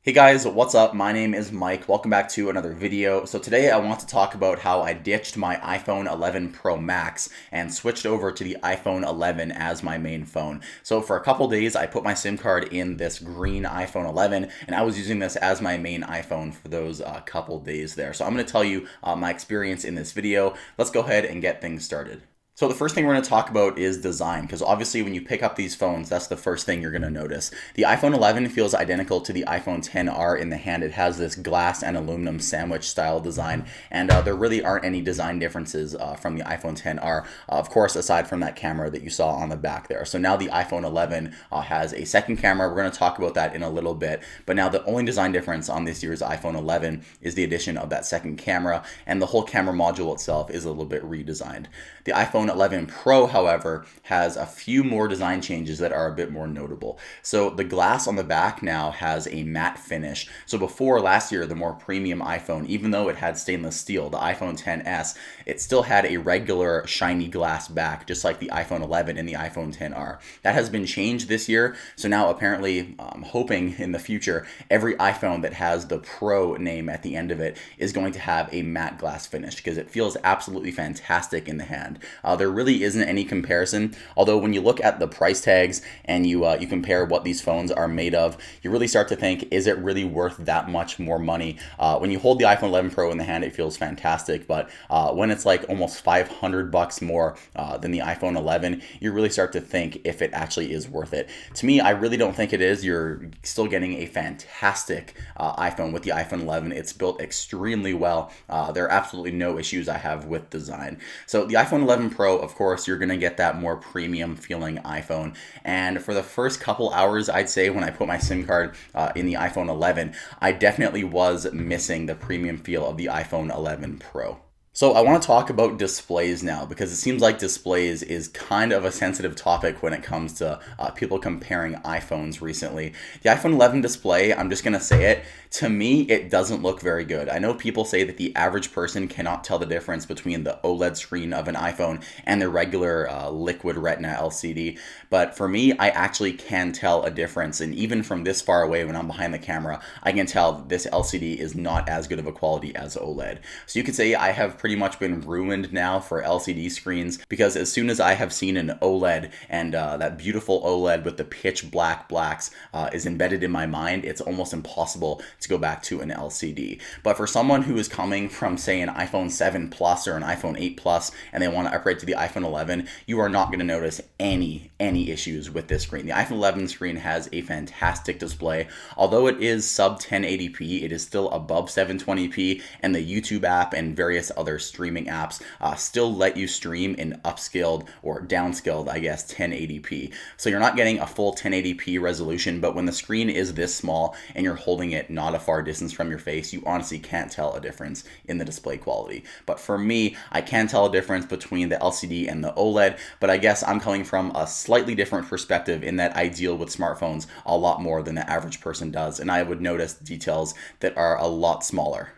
Hey guys, what's up? My name is Mike. Welcome back to another video. So today I want to talk about how I ditched my iPhone 11 Pro Max and switched over to the iPhone 11 as my main phone. So for a couple days I put my SIM card in this green iPhone 11 and I was using this as my main iPhone for those couple days there. So I'm going to tell you my experience in this video. Let's go ahead and get things started. So the first thing we're going to talk about is design, because obviously when you pick up these phones, that's the first thing you're going to notice. The iPhone 11 feels identical to the iPhone XR in the hand. It has this glass and aluminum sandwich style design, and there really aren't any design differences from the iPhone XR, of course, aside from that camera that you saw on the back there. So now the iPhone 11 has a second camera. We're going to talk about that in a little bit, but now the only design difference on this year's iPhone 11 is the addition of that second camera, and the whole camera module itself is a little bit redesigned. The iPhone 11 Pro, however, has a few more design changes that are a bit more notable. So the glass on the back now has a matte finish. So before last year, the more premium iPhone, even though it had stainless steel, the iPhone XS, it still had a regular shiny glass back, just like the iPhone 11 and the iPhone XR. That has been changed this year. So now apparently, I'm hoping in the future, every iPhone that has the Pro name at the end of it is going to have a matte glass finish because it feels absolutely fantastic in the hand. There really isn't any comparison, although when you look at the price tags and you compare what these phones are made of, you really start to think, is it really worth that much more money? When you hold the iPhone 11 Pro in the hand, it feels fantastic, but when it's like almost $500 more than the iPhone 11, you really start to think if it actually is worth it. To me, I really don't think it is. You're still getting a fantastic iPhone with the iPhone 11. It's built extremely well. There are absolutely no issues I have with design. So the iPhone 11 Pro, of course, you're going to get that more premium feeling iPhone. And for the first couple hours, I'd say when I put my SIM card in the iPhone 11, I definitely was missing the premium feel of the iPhone 11 Pro. So I want to talk about displays now because it seems like displays is kind of a sensitive topic when it comes to people comparing iPhones recently. The iPhone 11 display, I'm just going to say it, to me, it doesn't look very good. I know people say that the average person cannot tell the difference between the OLED screen of an iPhone and the regular liquid retina LCD, but for me, I actually can tell a difference. And even from this far away when I'm behind the camera, I can tell this LCD is not as good of a quality as OLED. So you could say I have pretty much been ruined now for LCD screens because as soon as I have seen an OLED and that beautiful OLED with the pitch black blacks is embedded in my mind, it's almost impossible to go back to an LCD. But for someone who is coming from, say, an iPhone 7 Plus or an iPhone 8 Plus and they want to upgrade to the iPhone 11, you are not going to notice any issues with this screen. The iPhone 11 screen has a fantastic display. Although it is sub 1080p, it is still above 720p, and the YouTube app and various other streaming apps still let you stream in upscaled or downscaled, I guess, 1080p. So you're not getting a full 1080p resolution, but when the screen is this small and you're holding it not a far distance from your face, you honestly can't tell a difference in the display quality. But for me, I can tell a difference between the LCD and the OLED, but I guess I'm coming from a slightly different perspective in that I deal with smartphones a lot more than the average person does, and I would notice details that are a lot smaller.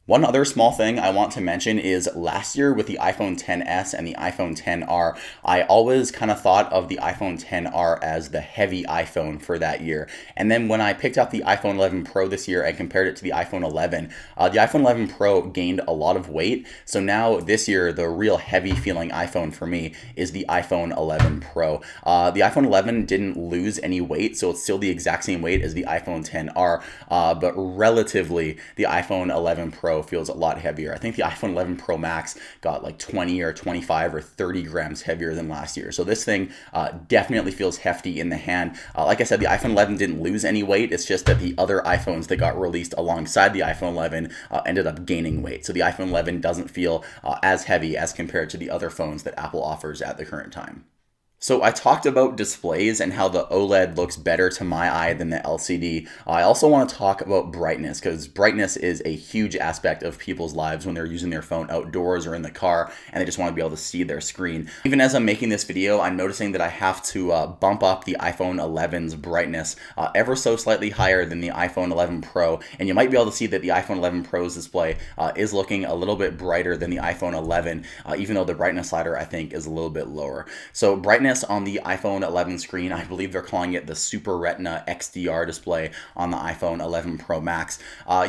One other small thing I want to mention is last year with the iPhone XS and the iPhone XR, I always kind of thought of the iPhone XR as the heavy iPhone for that year. And then when I picked up the iPhone 11 Pro this year and compared it to the iPhone 11, the iPhone 11 Pro gained a lot of weight. So now this year, the real heavy feeling iPhone for me is the iPhone 11 Pro. The iPhone 11 didn't lose any weight, so it's still the exact same weight as the iPhone XR, but relatively the iPhone 11 Pro feels a lot heavier. I think the iPhone 11 Pro Max got like 20 or 25 or 30 grams heavier than last year. So this thing definitely feels hefty in the hand. Like I said, the iPhone 11 didn't lose any weight. It's just that the other iPhones that got released alongside the iPhone 11 ended up gaining weight. So the iPhone 11 doesn't feel as heavy as compared to the other phones that Apple offers at the current time. So I talked about displays and how the OLED looks better to my eye than the LCD. I also want to talk about brightness because brightness is a huge aspect of people's lives when they're using their phone outdoors or in the car and they just want to be able to see their screen. Even as I'm making this video, I'm noticing that I have to bump up the iPhone 11's brightness ever so slightly higher than the iPhone 11 Pro, and you might be able to see that the iPhone 11 Pro's display is looking a little bit brighter than the iPhone 11, even though the brightness slider I think is a little bit lower. So brightness brightness on the iPhone 11 screen, I believe they're calling it the Super Retina XDR display on the iPhone 11 Pro Max.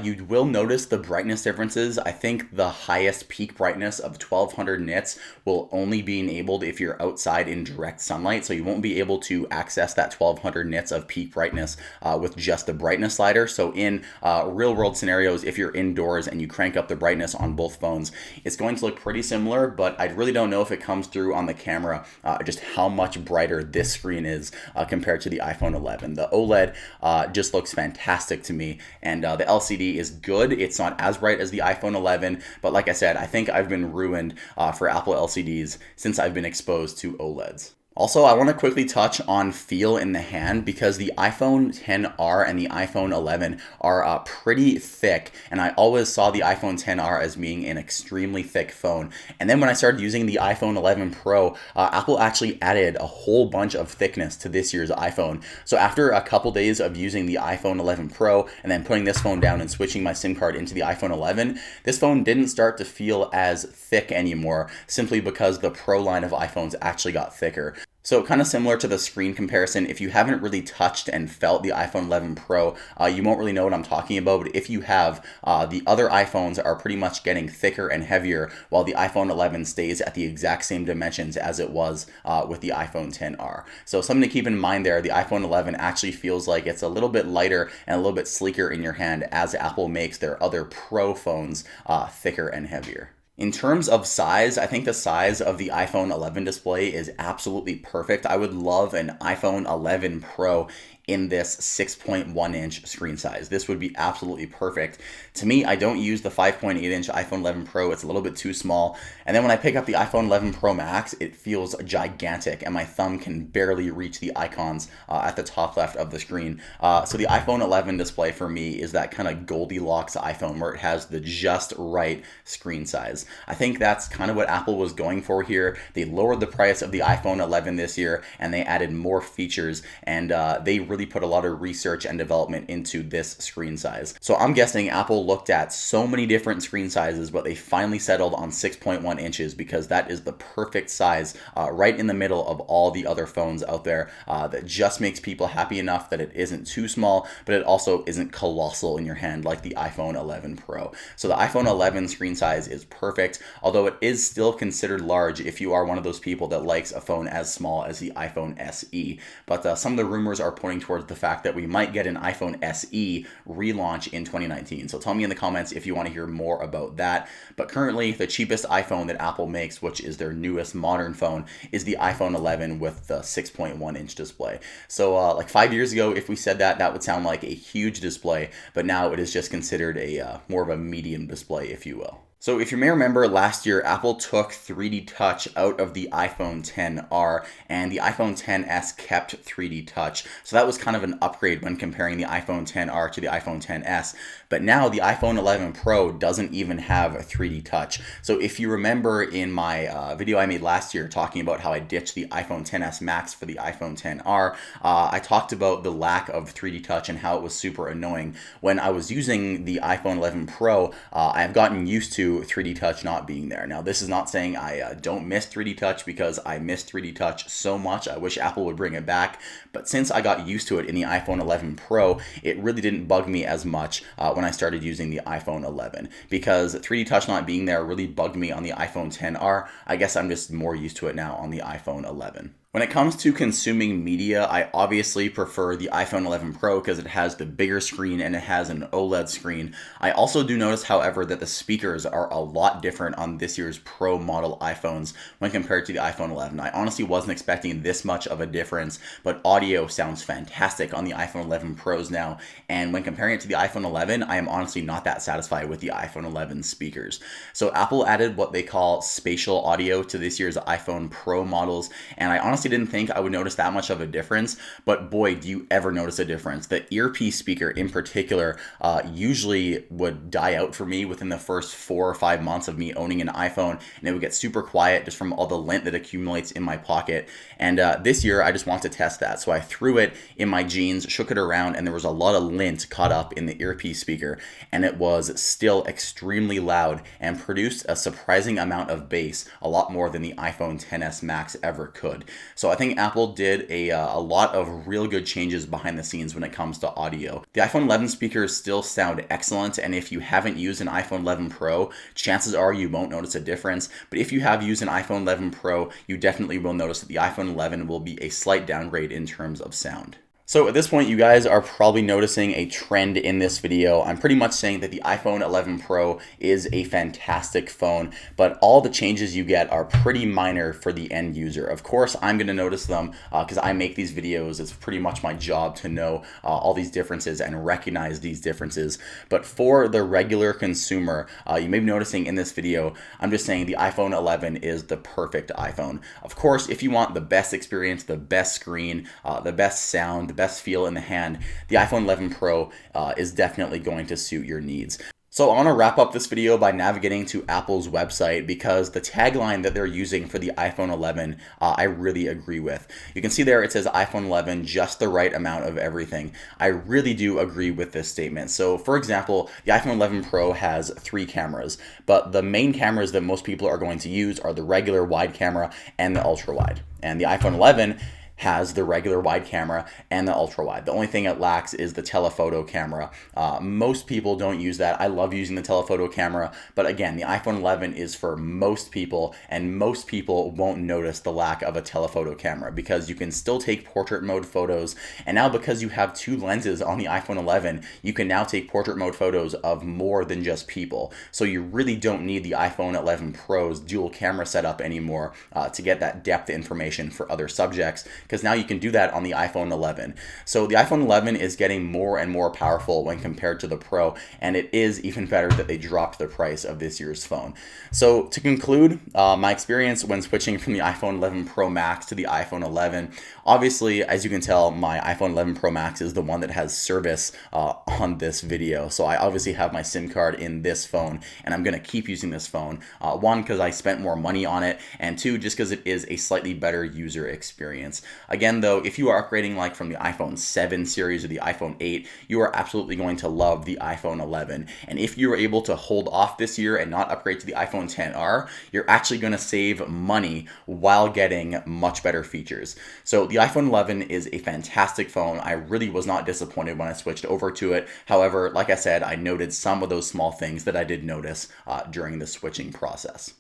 You will notice the brightness differences. I think the highest peak brightness of 1200 nits will only be enabled if you're outside in direct sunlight, so you won't be able to access that 1200 nits of peak brightness with just the brightness slider. So in real world scenarios, if you're indoors and you crank up the brightness on both phones, it's going to look pretty similar, but I really don't know if it comes through on the camera just how much brighter this screen is compared to the iPhone 11. The OLED just looks fantastic to me, and the LCD is good. It's not as bright as the iPhone 11, but like I said, I think I've been ruined for Apple LCDs since I've been exposed to OLEDs. Also, I want to quickly touch on feel in the hand because the iPhone XR and the iPhone 11 are pretty thick, and I always saw the iPhone XR as being an extremely thick phone. And then when I started using the iPhone 11 Pro, Apple actually added a whole bunch of thickness to this year's iPhone. So after a couple days of using the iPhone 11 Pro and then putting this phone down and switching my SIM card into the iPhone 11, this phone didn't start to feel as thick anymore simply because the Pro line of iPhones actually got thicker. So kind of similar to the screen comparison, if you haven't really touched and felt the iPhone 11 Pro, you won't really know what I'm talking about. But if you have, the other iPhones are pretty much getting thicker and heavier, while the iPhone 11 stays at the exact same dimensions as it was with the iPhone XR. So something to keep in mind there, the iPhone 11 actually feels like it's a little bit lighter and a little bit sleeker in your hand as Apple makes their other Pro phones thicker and heavier. In terms of size, I think the size of the iPhone 11 display is absolutely perfect. I would love an iPhone 11 Pro in this 6.1 inch screen size. This would be absolutely perfect. To me, I don't use the 5.8 inch iPhone 11 Pro. It's a little bit too small. And then when I pick up the iPhone 11 Pro Max, it feels gigantic and my thumb can barely reach the icons at the top left of the screen. So the iPhone 11 display for me is that kind of Goldilocks iPhone where it has the just right screen size. I think that's kind of what Apple was going for here. They lowered the price of the iPhone 11 this year and they added more features, and they really put a lot of research and development into this screen size. So I'm guessing Apple looked at so many different screen sizes, but they finally settled on 6.1 inches because that is the perfect size right in the middle of all the other phones out there that just makes people happy enough that it isn't too small, but it also isn't colossal in your hand like the iPhone 11 Pro. So the iPhone 11 screen size is perfect, although it is still considered large if you are one of those people that likes a phone as small as the iPhone SE. But some of the rumors are pointing towards the fact that we might get an iPhone SE relaunch in 2019. So tell me in the comments if you want to hear more about that. But currently, the cheapest iPhone that Apple makes, which is their newest modern phone, is the iPhone 11 with the 6.1 inch display. So like 5 years ago, if we said that, that would sound like a huge display, but now it is just considered a more of a medium display, if you will. So if you may remember, last year Apple took 3D Touch out of the iPhone XR, and the iPhone XS kept 3D Touch. So that was kind of an upgrade when comparing the iPhone XR to the iPhone XS. But now the iPhone 11 Pro doesn't even have 3D Touch. So if you remember in my video I made last year talking about how I ditched the iPhone XS Max for the iPhone XR, I talked about the lack of 3D Touch and how it was super annoying. When I was using the iPhone 11 Pro, I have gotten used to 3D Touch not being there. Now, this is not saying I don't miss 3D Touch, because I miss 3D Touch so much. I wish Apple would bring it back. But since I got used to it in the iPhone 11 Pro, it really didn't bug me as much when I started using the iPhone 11, because 3D Touch not being there really bugged me on the iPhone XR. I guess I'm just more used to it now on the iPhone 11. When it comes to consuming media, I obviously prefer the iPhone 11 Pro because it has the bigger screen and it has an OLED screen. I also do notice, however, that the speakers are a lot different on this year's Pro model iPhones when compared to the iPhone 11. I honestly wasn't expecting this much of a difference, but audio sounds fantastic on the iPhone 11 Pros now, and when comparing it to the iPhone 11, I am honestly not that satisfied with the iPhone 11 speakers. So Apple added what they call spatial audio to this year's iPhone Pro models, and I honestly didn't think I would notice that much of a difference, but boy, do you ever notice a difference. The earpiece speaker in particular usually would die out for me within the first 4 or 5 months of me owning an iPhone, and it would get super quiet just from all the lint that accumulates in my pocket. And this year I just want to test that, so I threw it in my jeans, shook it around, and there was a lot of lint caught up in the earpiece speaker, and it was still extremely loud and produced a surprising amount of bass, a lot more than the iPhone XS Max ever could. So I think Apple did a lot of real good changes behind the scenes when it comes to audio. The iPhone 11 speakers still sound excellent, and if you haven't used an iPhone 11 Pro, chances are you won't notice a difference. But if you have used an iPhone 11 Pro, you definitely will notice that the iPhone 11 will be a slight downgrade in terms of sound. So at this point, you guys are probably noticing a trend in this video. I'm pretty much saying that the iPhone 11 Pro is a fantastic phone, but all the changes you get are pretty minor for the end user. Of course, I'm going to notice them because I make these videos. It's pretty much my job to know all these differences and recognize these differences. But for the regular consumer, you may be noticing in this video, I'm just saying the iPhone 11 is the perfect iPhone. Of course, if you want the best experience, the best screen, the best sound, the best feel in the hand, the iPhone 11 Pro is definitely going to suit your needs. So I want to wrap up this video by navigating to Apple's website because the tagline that they're using for the iPhone 11, I really agree with. You can see there it says iPhone 11, just the right amount of everything. I really do agree with this statement. So for example, the iPhone 11 Pro has 3 cameras, but the main cameras that most people are going to use are the regular wide camera and the ultra wide. And the iPhone 11 has the regular wide camera and the ultra wide. The only thing it lacks is the telephoto camera. Most people don't use that. I love using the telephoto camera, but again, the iPhone 11 is for most people, and most people won't notice the lack of a telephoto camera because you can still take portrait mode photos. And now because you have 2 lenses on the iPhone 11, you can now take portrait mode photos of more than just people. So you really don't need the iPhone 11 Pro's dual camera setup anymore to get that depth information for other subjects, because now you can do that on the iPhone 11. So the iPhone 11 is getting more and more powerful when compared to the Pro, and it is even better that they dropped the price of this year's phone. So to conclude, my experience when switching from the iPhone 11 Pro Max to the iPhone 11, obviously, as you can tell, my iPhone 11 Pro Max is the one that has service on this video. So I obviously have my SIM card in this phone, and I'm going to keep using this phone. One, because I spent more money on it, and 2, just because it is a slightly better user experience. Again, though, if you are upgrading like from the iPhone 7 series or the iPhone 8, you are absolutely going to love the iPhone 11. And if you are able to hold off this year and not upgrade to the iPhone XR, you're actually going to save money while getting much better features. So the iPhone 11 is a fantastic phone. I really was not disappointed when I switched over to it. However, like I said, I noted some of those small things that I did notice during the switching process.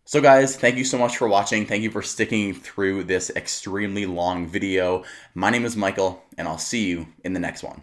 So guys, thank you so much for watching. Thank you for sticking through this extremely long video. My name is Michael, and I'll see you in the next one.